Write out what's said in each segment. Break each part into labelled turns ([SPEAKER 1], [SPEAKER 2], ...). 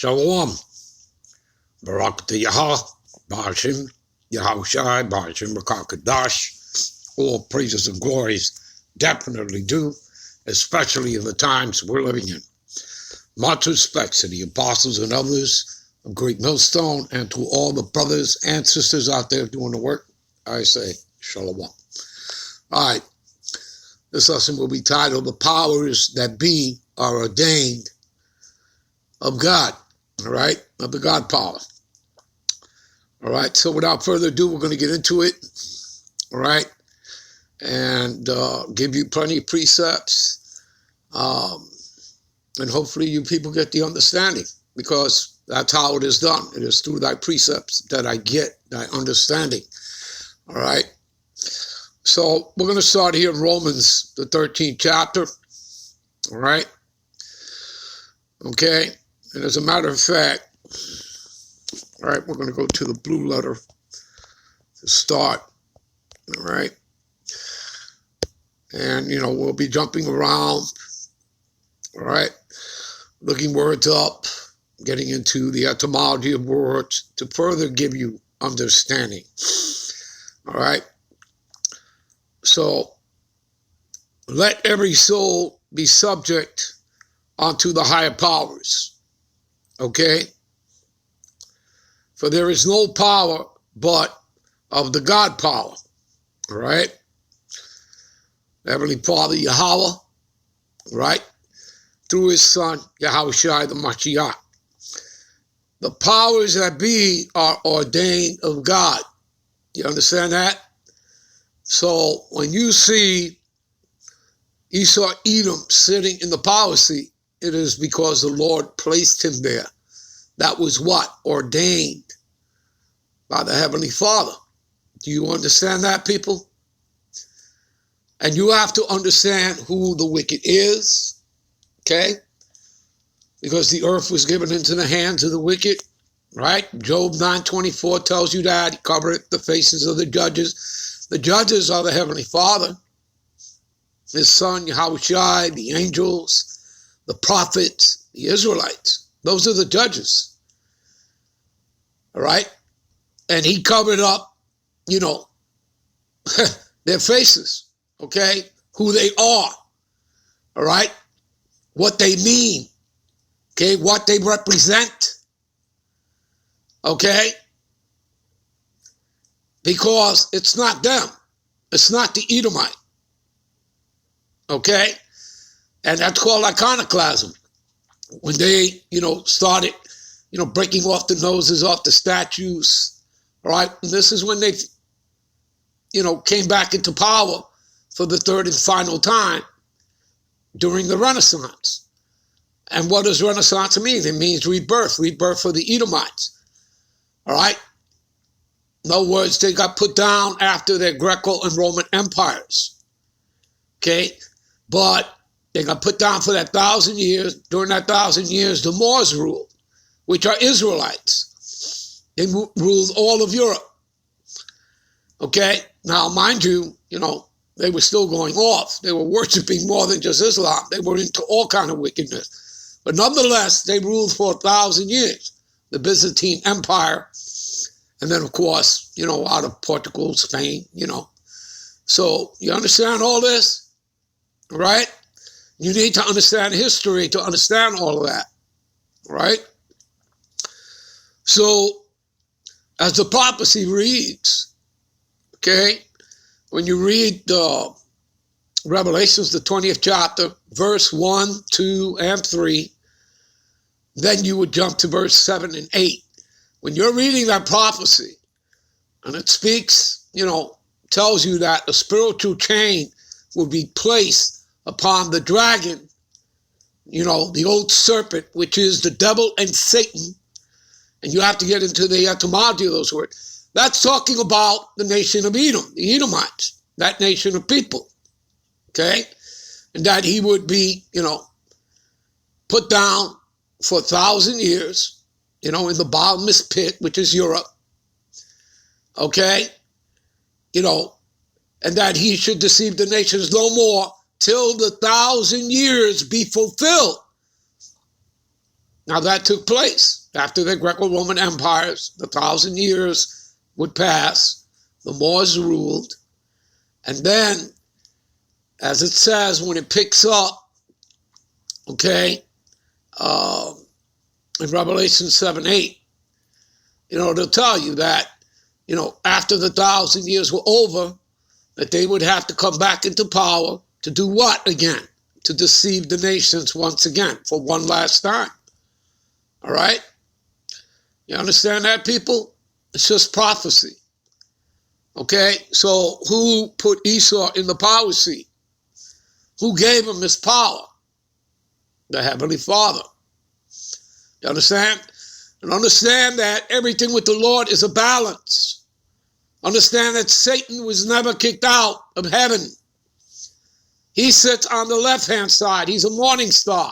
[SPEAKER 1] Shalom. Barak to Yahweh, Ba'ashim, Yahushai, Ba'ashim, Rakakadash. All praises and glories definitely due, especially in the times we're living in. Much respect to the apostles and others of Great Millstone, and to all the brothers and sisters out there doing the work. I say Shalom. All right. This lesson will be titled, The Powers That Be Are Ordained of God. All right, of the God power. All right, so without further ado, we're going to get into it. All right, and give you plenty of precepts. And hopefully you people get the understanding, because that's how it is done. It is through thy precepts that I get thy understanding. All right, so we're going to start here in Romans, the 13th chapter. All right, okay. And as a matter of fact, all right, we're going to go to the blue letter to start, all right? And, we'll be jumping around, all right? Looking words up, getting into the etymology of words to further give you understanding, all right? So, let every soul be subject unto the higher powers. Okay? For there is no power but of the God power. All right? Heavenly Father, Yahweh, right? Through his Son, Yahushai the Mashiach. The powers that be are ordained of God. You understand that? So when you see Esau Edom sitting in the power seat, it is because the Lord placed him there. That was what? Ordained by the Heavenly Father. Do you understand that, people? And you have to understand who the wicked is, okay? Because the earth was given into the hands of the wicked, right? Job 9:24 tells you that. He covereth the faces of the judges. The judges are the Heavenly Father, his Son, Yahushai, the angels, the prophets, the Israelites. Those are the judges. All right? And he covered up, their faces, okay? Who they are, all right? What they mean, okay? What they represent, okay? Because it's not them. It's not the Edomite, okay? And that's called iconoclasm. When they, started, breaking off the noses off the statues, all right? And this is when they, came back into power for the third and final time during the Renaissance. And what does Renaissance mean? It means rebirth for the Edomites, all right? In other words, they got put down after their Greco and Roman empires, okay? But they got put down for that 1,000 years. During that 1,000 years, the Moors ruled, which are Israelites. They ruled all of Europe. Okay? Now, mind you, they were still going off. They were worshiping more than just Islam. They were into all kind of wickedness. But nonetheless, they ruled for 1,000 years, the Byzantine Empire. And then, of course, out of Portugal, Spain, So, you understand all this? Right? You need to understand history to understand all of that, right? So, as the prophecy reads, okay, when you read Revelations, the 20th chapter, verse 1, 2, and 3, then you would jump to verse 7 and 8. When you're reading that prophecy, and it speaks, tells you that a spiritual chain will be placed upon the dragon, the old serpent, which is the devil and Satan, and you have to get into the etymology of those words. That's talking about the nation of Edom, the Edomites, that nation of people, okay? And that he would be, put down for 1,000 years, in the bottomless pit, which is Europe, okay? And that he should deceive the nations no more till the 1,000 years be fulfilled. Now that took place after the Greco-Roman empires. The 1,000 years would pass. The Moors ruled. And then, as it says, when it picks up, okay, in Revelation 7:8, they'll tell you that, after the 1,000 years were over, that they would have to come back into power to do what again? To deceive the nations once again for one last time. All right? You understand that, people? It's just prophecy. Okay? So who put Esau in the power seat? Who gave him his power? The Heavenly Father. You understand? And understand that everything with the Lord is a balance. Understand that Satan was never kicked out of heaven. He sits on the left-hand side. He's a morning star.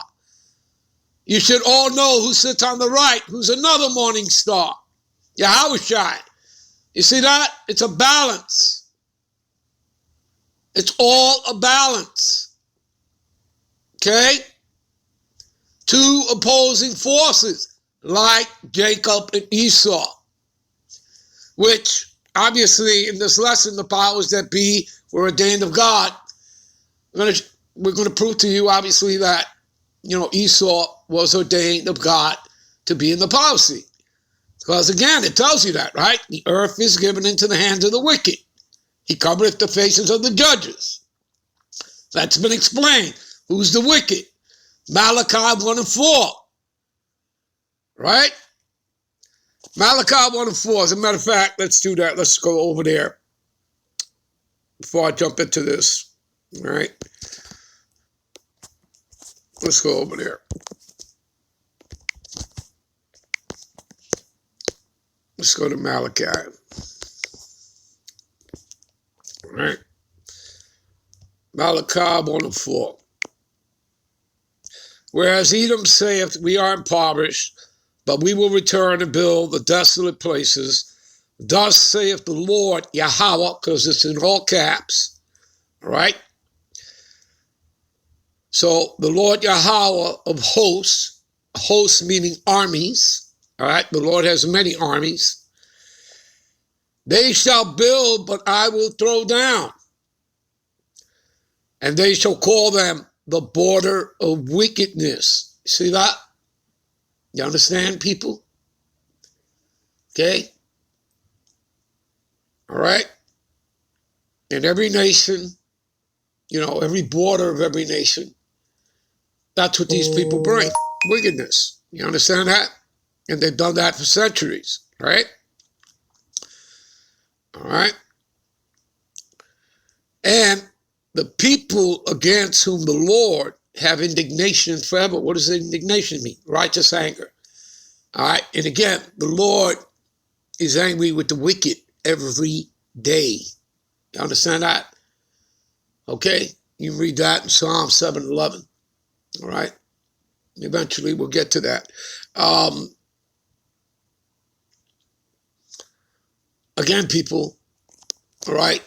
[SPEAKER 1] You should all know who sits on the right, who's another morning star. Yahushua. You see that? It's a balance. It's all a balance. Okay? Two opposing forces, like Jacob and Esau, which obviously in this lesson, the powers that be were ordained of God. We're going to prove to you, obviously, that, Esau was ordained of God to be in the power seat. Because again, it tells you that, right? The earth is given into the hands of the wicked. He covereth the faces of the judges. That's been explained. Who's the wicked? Malachi 1:4. Right? Malachi 1:4. As a matter of fact, let's do that. Let's go over there before I jump into this. All right? Let's go over there. Let's go to Malachi. All right? Malachi 1:4. Whereas Edom saith, we are impoverished, but we will return and build the desolate places. Thus saith the Lord Yahweh, because it's in all caps. All right? So the Lord Yahweh of hosts meaning armies. All right? The Lord has many armies. They shall build, but I will throw down. And they shall call them the border of wickedness. See that? You understand, people? Okay? All right? And every nation, every border of every nation, that's what these people bring. Wickedness. You understand that? And they've done that for centuries. Right? All right? And the people against whom the Lord have indignation forever. What does indignation mean? Righteous anger. All right. And again, the Lord is angry with the wicked every day. You understand that? Okay. You can read that in Psalm 7:11. All right. Eventually we'll get to that. Again, people, all right,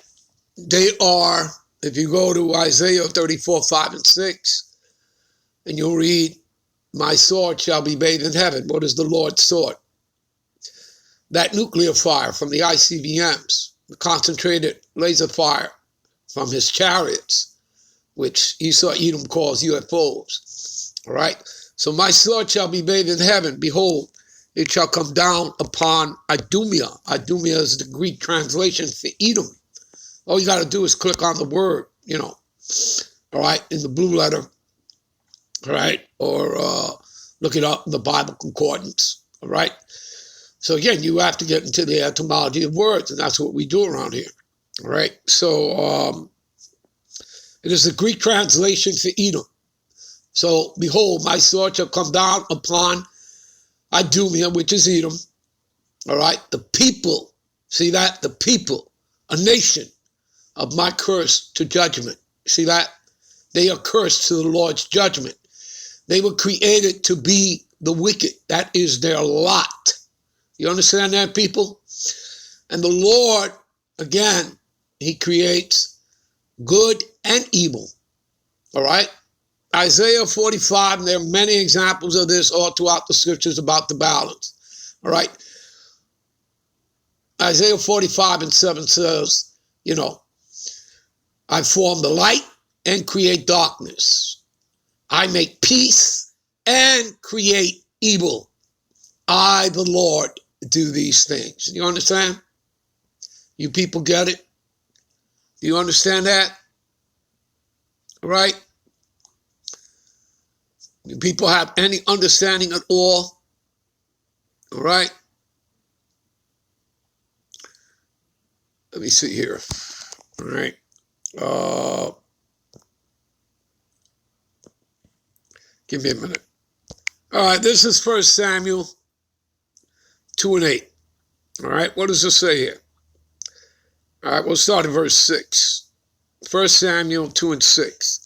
[SPEAKER 1] they are, if you go to Isaiah 34:5-6, and you'll read, my sword shall be bathed in heaven. What is the Lord's sword? That nuclear fire from the ICBMs, the concentrated laser fire from his chariots, which Esau Edom calls UFOs. All right? So my sword shall be bathed in heaven. Behold, it shall come down upon Idumea. Idumea is the Greek translation for Edom. All you got to do is click on the word, all right, in the blue letter, all right, or look it up in the Bible Concordance, all right? So again, you have to get into the etymology of words, and that's what we do around here, all right? So it is the Greek translation for Edom. So behold, my sword shall come down upon Idumea, which is Edom, all right? The people, see that? The people, a nation of my curse to judgment. See that? They are cursed to the Lord's judgment. They were created to be the wicked. That is their lot. You understand that, people? And the Lord, again, he creates good and evil. All right? Isaiah 45, and there are many examples of this all throughout the scriptures about the balance. All right. Isaiah 45:7 says, I form the light and create darkness. I make peace and create evil. I, the Lord, do these things. You understand? You people get it? Do you understand that? All right? Do people have any understanding at all? All right? Let me see here. All right. Give me a minute. All right, this is 1 Samuel 2:8. All right, what does it say here? All right, we'll start in verse 6. 1 Samuel 2:6.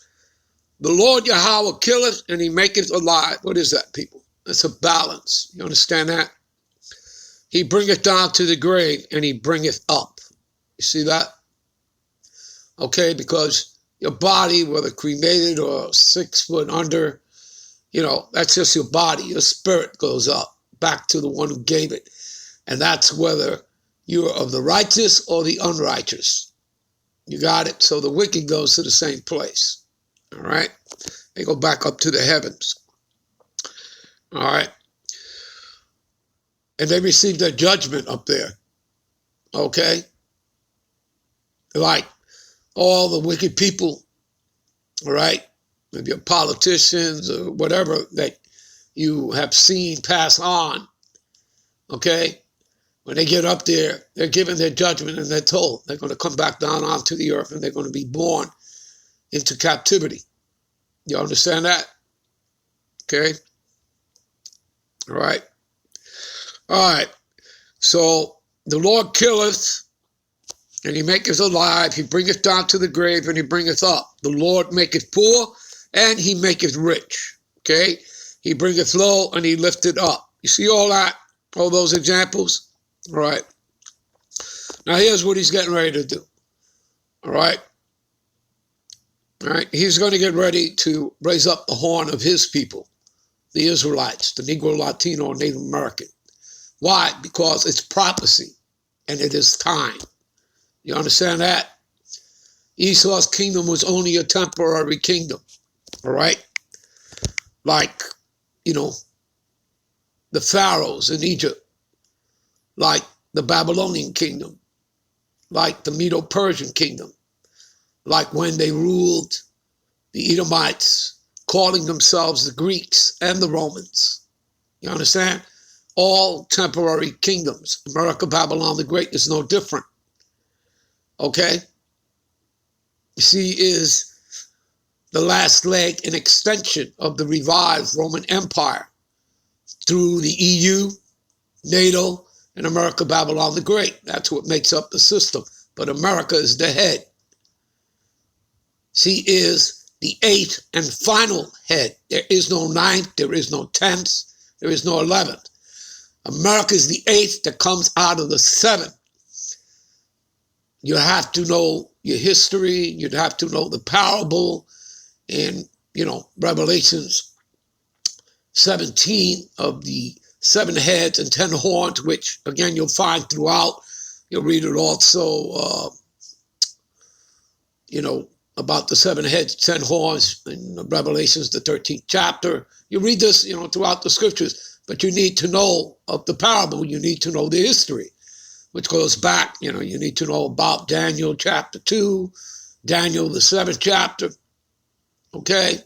[SPEAKER 1] The Lord Yahweh killeth and he maketh alive. What is that, people? That's a balance. You understand that? He bringeth down to the grave and he bringeth up. You see that? Okay, because your body, whether cremated or 6 foot under, that's just your body. Your spirit goes up back to the one who gave it. And that's whether you're of the righteous or the unrighteous. You got it? So the wicked goes to the same place. All right? They go back up to the heavens. All right? And they receive their judgment up there. Okay? Like all the wicked people, all right? Maybe your politicians or whatever that you have seen pass on, okay? When they get up there, they're given their judgment and they're told they're going to come back down onto the earth and they're going to be born into captivity. You understand that? Okay? All right. All right. So the Lord killeth and he maketh alive. He bringeth down to the grave and he bringeth up. The Lord maketh poor and he maketh rich. Okay? He bringeth low and he lifteth up. You see all that? All those examples? All right. Now here's what he's getting ready to do. All right. All right. He's going to get ready to raise up the horn of his people, the Israelites, the Negro, Latino, and Native American. Why? Because it's prophecy and it is time. You understand that? Esau's kingdom was only a temporary kingdom. All right. Like, the pharaohs in Egypt, like the Babylonian kingdom, like the Medo-Persian kingdom, like when they ruled the Edomites, calling themselves the Greeks and the Romans. You understand? All temporary kingdoms. America, Babylon the Great is no different. Okay? You see, is the last leg and extension of the revived Roman Empire through the EU, NATO, and America, Babylon the Great. That's what makes up the system. But America is the head. She is the 8th and final head. There is no 9th, there is no 10th, there is no 11th. America is the 8th that comes out of the 7th. You have to know your history. You'd have to know the parable in, Revelations 17 of the 7 heads and 10 horns, which, again, you'll find throughout. You'll read it also, about the 7 heads, 10 horns in Revelations, the 13th chapter. You read this, throughout the scriptures, but you need to know of the parable. You need to know the history, which goes back, you need to know about Daniel chapter 2, Daniel the 7th chapter, okay?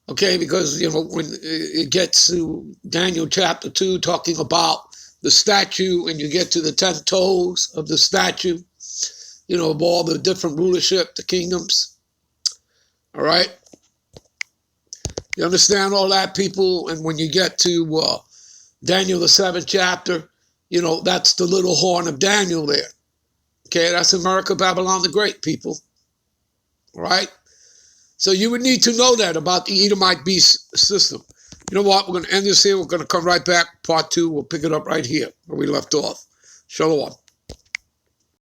[SPEAKER 1] Okay, because, when it gets to Daniel chapter 2, talking about the statue, and you get to the 10 toes of the statue, of all the different rulership, the kingdoms, all right? You understand all that, people? And when you get to Daniel the 7th chapter, that's the little horn of Daniel there. Okay, that's America, Babylon the Great, people. All right? So you would need to know that about the Edomite beast system. You know what? We're going to end this here. We're going to come right back. Part 2, we'll pick it up right here where we left off. Shalom.